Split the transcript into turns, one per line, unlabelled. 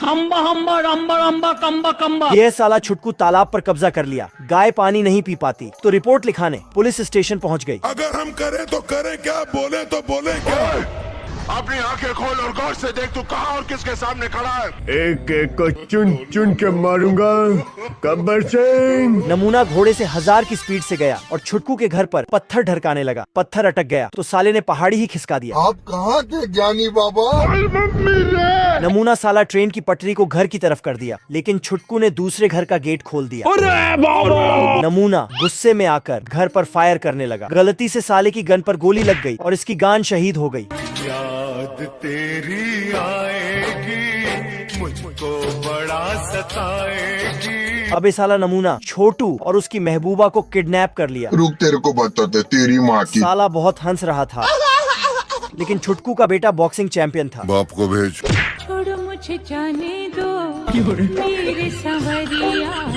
हम्बा हम्बा रम्बा रम्बा कम्बा कम्बा।
यह साला छुटकू तालाब पर कब्जा कर लिया। गाय पानी नहीं पी पाती तो रिपोर्ट लिखाने पुलिस स्टेशन पहुंच गई।
अगर हम करें तो करें क्या, बोले तो बोले क्या।
अपनी आंखें खोल और गौर से देख तू कहां और किसके सामने खड़ा है।
एक एक को चुन चुन के मारूंगा। गब्बर सिंह।
नमूना घोड़े से 1000 की स्पीड से गया और छुटकू के घर पर पत्थर ढरकाने लगा। पत्थर अटक गया तो साले ने पहाड़ी ही खिसका दिया।
आप कहाँ थे ज्ञानी बाबा?
नमूना साला ट्रेन की पटरी को घर की तरफ कर दिया, लेकिन छुटकू ने दूसरे घर का गेट खोल दिया। नमूना गुस्से में आकर घर पर फायर करने लगा। गलती से साले की गन पर गोली लग गई और इसकी गान शहीद हो गई।
याद तेरी आएगी, मुझको बड़ा सताएगी।
अब ये साला नमूना छोटू और उसकी महबूबा को किडनैप कर लिया।
रुक, तेरे को बताते तेरी माँ की।
साला बहुत हंस रहा था, लेकिन छुटकू का बेटा बॉक्सिंग चैंपियन था।
बाप को भेज।
छोड़ो मुझे जाने दो मेरे संवरिया।